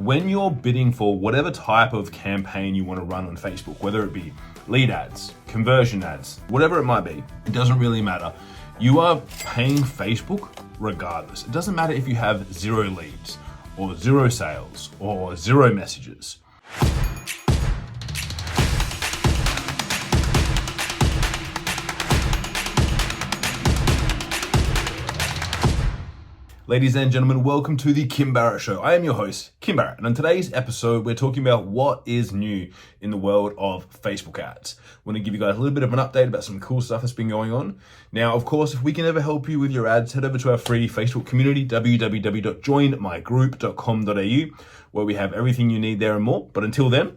when you're bidding for whatever type of campaign you want to run on Facebook, whether it be lead ads, conversion ads, whatever it might be, it doesn't really matter. You are paying Facebook regardless. It doesn't matter if you have 0 leads or 0 sales or 0 messages. Ladies and gentlemen, welcome to the Kim Barrett Show. I am your host, Kim Barrett, and on today's episode, we're talking about what is new in the world of Facebook ads. I want to give you guys a little bit of an update about some cool stuff that's been going on. Now, of course, if we can ever help you with your ads, head over to our free Facebook community, www.joinmygroup.com.au, where we have everything you need there and more. But until then,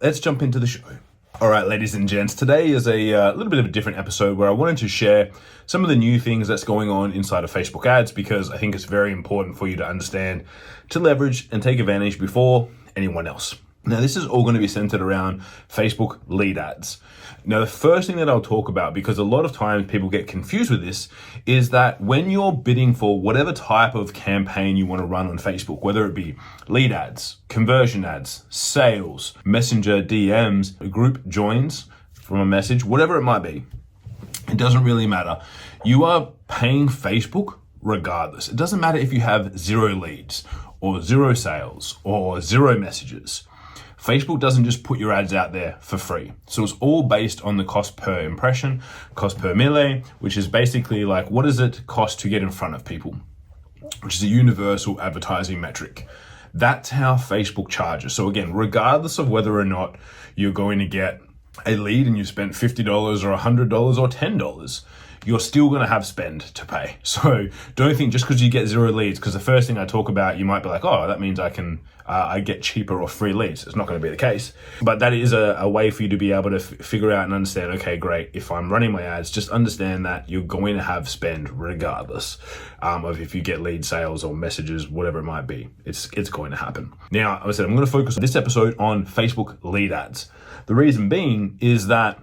let's jump into the show. All right, ladies and gents, today is a little bit of a different episode where I wanted to share some of the new things that's going on inside of Facebook ads, because I think it's very important for you to understand, to leverage and take advantage before anyone else. Now, this is all going to be centered around Facebook lead ads. Now, the first thing that I'll talk about, because a lot of times people get confused with this, is that when you're bidding for whatever type of campaign you want to run on Facebook, whether it be lead ads, conversion ads, sales, messenger DMs, group joins from a message, whatever it might be, it doesn't really matter. You are paying Facebook regardless. It doesn't matter if you have 0 leads or 0 sales or 0 messages. Facebook doesn't just put your ads out there for free. So it's all based on the cost per impression, cost per mille, which is basically like, what does it cost to get in front of people, which is a universal advertising metric. That's how Facebook charges. So again, regardless of whether or not you're going to get a lead and you spent $50 or $100 or $10, you're still going to have spend to pay. So don't think just because you get 0 leads, because the first thing I talk about, you might be like, oh, that means I get cheaper or free leads. It's not going to be the case. But that is a way for you to be able to figure out and understand, okay, great, if I'm running my ads, just understand that you're going to have spend regardless of if you get lead sales or messages, whatever it might be. It's going to happen. Now, as I said, I'm going to focus this episode on Facebook lead ads. The reason being is that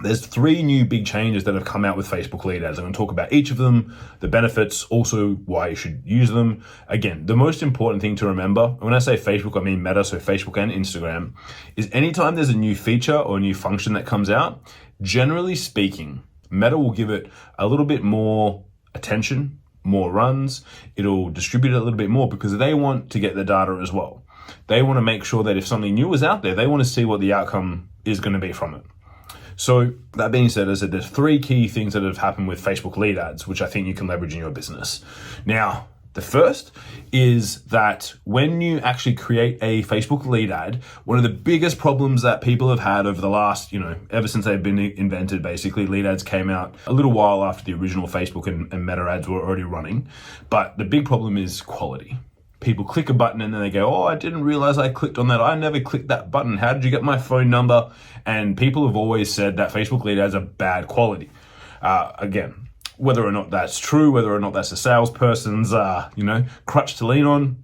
there's 3 new big changes that have come out with Facebook lead ads. I'm going to talk about each of them, the benefits, also why you should use them. Again, the most important thing to remember, when I say Facebook, I mean Meta, so Facebook and Instagram, is anytime there's a new feature or a new function that comes out, generally speaking, Meta will give it a little bit more attention, more runs. It'll distribute it a little bit more because they want to get the data as well. They want to make sure that if something new is out there, they want to see what the outcome is going to be from it. So that being said, as I said, there's 3 key things that have happened with Facebook lead ads, which I think you can leverage in your business. Now, the first is that when you actually create a Facebook lead ad, one of the biggest problems that people have had over the last, ever since they've been invented, basically, lead ads came out a little while after the original Facebook and Meta ads were already running. But the big problem is quality. People click a button and then they go, oh, I didn't realize I clicked on that. I never clicked that button. How did you get my phone number? And people have always said that Facebook lead ads are bad quality. Again, whether or not that's true, whether or not that's a salesperson's, crutch to lean on,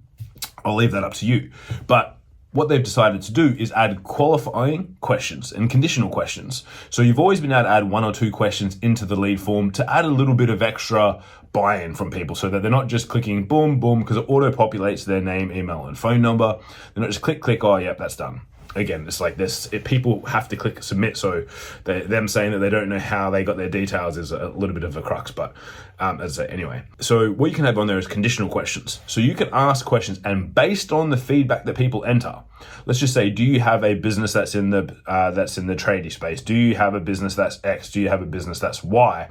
I'll leave that up to you. But what they've decided to do is add qualifying questions and conditional questions. So you've always been able to add 1 or 2 questions into the lead form to add a little bit of extra buy-in from people so that they're not just clicking boom, boom, because it auto-populates their name, email, and phone number. They're not just click, oh, yep, that's done. Again, it's like this, people have to click submit, so them saying that they don't know how they got their details is a little bit of a crux, but as I say, anyway. So what you can have on there is conditional questions. So you can ask questions, and based on the feedback that people enter, let's just say, do you have a business that's in the tradie space? Do you have a business that's X? Do you have a business that's Y?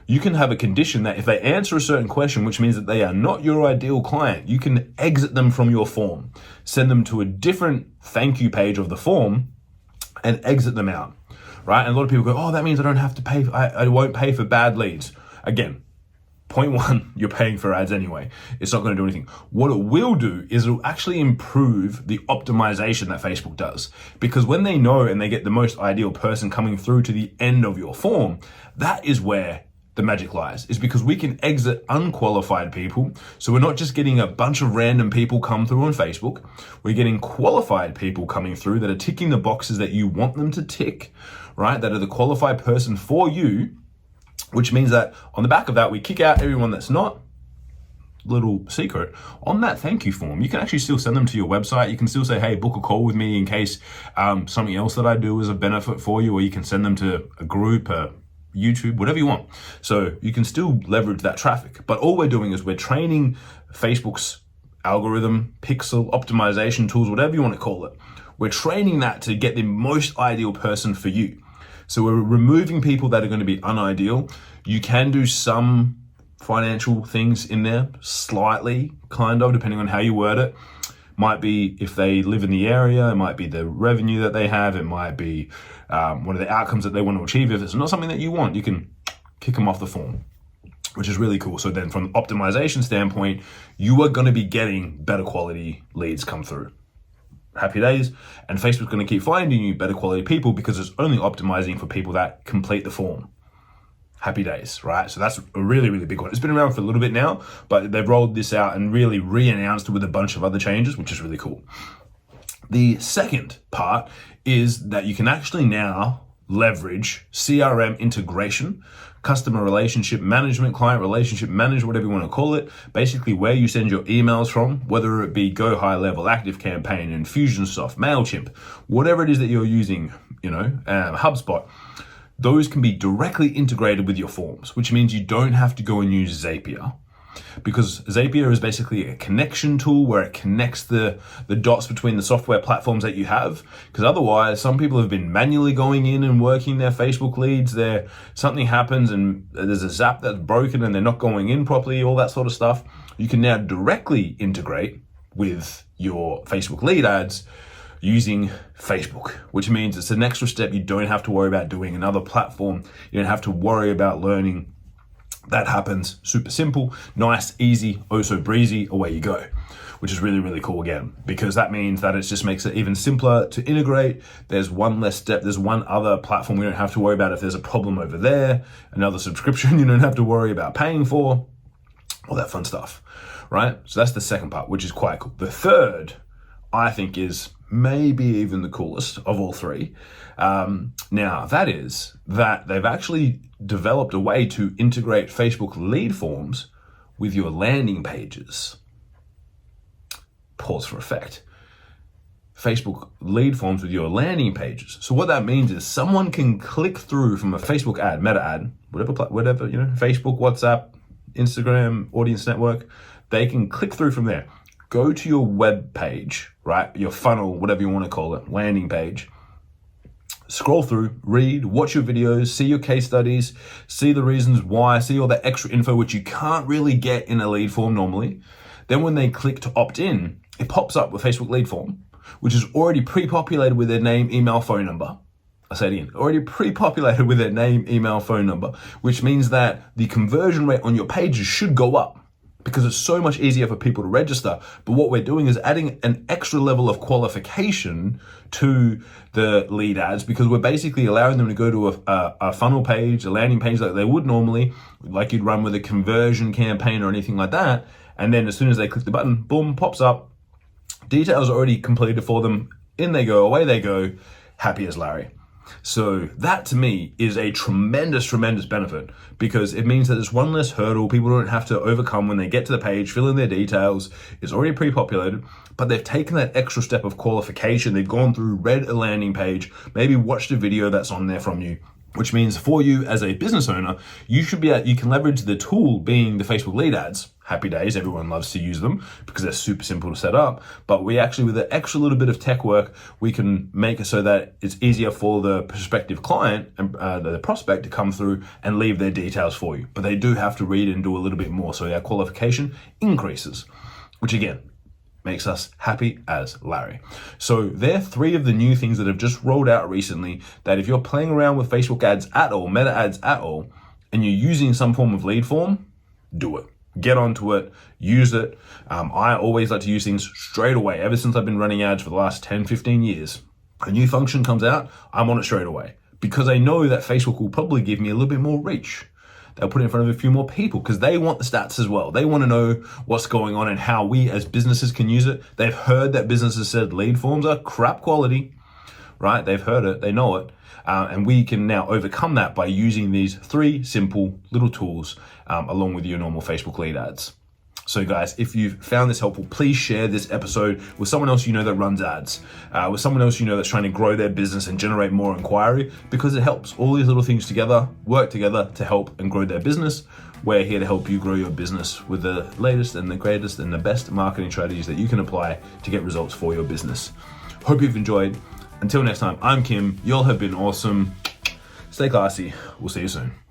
You can have a condition that if they answer a certain question, which means that they are not your ideal client, you can exit them from your form, send them to a different thank you page of the form and exit them out, right? And a lot of people go, oh, that means I don't have to pay, I won't pay for bad leads. Again, point 1, you're paying for ads anyway. It's not going to do anything. What it will do is it'll actually improve the optimization that Facebook does. Because when they know and they get the most ideal person coming through to the end of your form, that is where the magic lies, is because we can exit unqualified people. So we're not just getting a bunch of random people come through on Facebook. We're getting qualified people coming through that are ticking the boxes that you want them to tick, right? That are the qualified person for you, which means that on the back of that, we kick out everyone that's not, little secret, on that thank you form, you can actually still send them to your website. You can still say, hey, book a call with me in case something else that I do is a benefit for you, or you can send them to a group, YouTube, whatever you want. So you can still leverage that traffic. But all we're doing is we're training Facebook's algorithm, pixel, optimization tools, whatever you want to call it. We're training that to get the most ideal person for you. So we're removing people that are going to be unideal. You can do some financial things in there, slightly, kind of, depending on how you word it. Might be if they live in the area, it might be the revenue that they have, it might be one of the outcomes that they want to achieve. If it's not something that you want, you can kick them off the form, which is really cool. So then from an optimization standpoint, you are going to be getting better quality leads come through. Happy days. And Facebook's going to keep finding you better quality people because it's only optimizing for people that complete the form. Happy days, right? So that's a really, really big one. It's been around for a little bit now, but they've rolled this out and really re-announced it with a bunch of other changes, which is really cool. The second part is that you can actually now leverage CRM integration, customer relationship management, client relationship management, whatever you want to call it, basically where you send your emails from, whether it be Go High Level, Active Campaign, Infusionsoft, MailChimp, whatever it is that you're using, HubSpot. Those can be directly integrated with your forms, which means you don't have to go and use Zapier, because Zapier is basically a connection tool where it connects the dots between the software platforms that you have. Because otherwise, some people have been manually going in and working their Facebook leads. Something happens and there's a zap that's broken and they're not going in properly, all that sort of stuff. You can now directly integrate with your Facebook lead ads using Facebook, which means it's an extra step you don't have to worry about doing. Another platform you don't have to worry about learning. That happens super simple, nice, easy, oh so breezy, away you go, which is really, really cool again, because that means that it just makes it even simpler to integrate. There's one less step. There's one other platform we don't have to worry about if there's a problem over there, another subscription you don't have to worry about paying for, all that fun stuff, right? So that's the second part, which is quite cool. The third, I think, is maybe even the coolest of all three. Now, that is that they've actually developed a way to integrate Facebook lead forms with your landing pages. Pause for effect. Facebook lead forms with your landing pages. So what that means is someone can click through from a Facebook ad, meta ad, whatever, Facebook, WhatsApp, Instagram, audience network. They can click through from there. Go to your web page, right? Your funnel, whatever you want to call it, landing page. Scroll through, read, watch your videos, see your case studies, see the reasons why, see all that extra info, which you can't really get in a lead form normally. Then when they click to opt in, it pops up with Facebook lead form, which is already pre-populated with their name, email, phone number. I say it again, already pre-populated with their name, email, phone number, which means that the conversion rate on your pages should go up, because it's so much easier for people to register. But what we're doing is adding an extra level of qualification to the lead ads, because we're basically allowing them to go to a funnel page, a landing page like they would normally, like you'd run with a conversion campaign or anything like that. And then as soon as they click the button, boom, pops up. Details are already completed for them. In they go, away they go, happy as Larry. So that to me is a tremendous, tremendous benefit, because it means that there's one less hurdle people don't have to overcome when they get to the page, fill in their details. It's already pre-populated, but they've taken that extra step of qualification. They've gone through, read a landing page, maybe watched a video that's on there from you, which means for you as a business owner, you can leverage the tool being the Facebook lead ads. Happy days, everyone loves to use them because they're super simple to set up. But we actually, with an extra little bit of tech work, we can make it so that it's easier for the prospective client and the prospect to come through and leave their details for you. But they do have to read and do a little bit more, so our qualification increases, which again, makes us happy as Larry. So they're three of the new things that have just rolled out recently, that if you're playing around with Facebook ads at all, meta ads at all, and you're using some form of lead form, do it. Get onto it, use it. I always like to use things straight away. Ever since I've been running ads for the last 10, 15 years, a new function comes out, I'm on it straight away, because I know that Facebook will probably give me a little bit more reach. They'll put it in front of a few more people because they want the stats as well. They want to know what's going on and how we as businesses can use it. They've heard that businesses said lead forms are crap quality, right? They've heard it, they know it. And we can now overcome that by using these three simple little tools along with your normal Facebook lead ads. So guys, if you've found this helpful, please share this episode with someone else you know that runs ads, with someone else you know that's trying to grow their business and generate more inquiry, because it helps. All these little things together work together to help and grow their business. We're here to help you grow your business with the latest and the greatest and the best marketing strategies that you can apply to get results for your business. Hope you've enjoyed. Until next time, I'm Kim. Y'all have been awesome. Stay classy. We'll see you soon.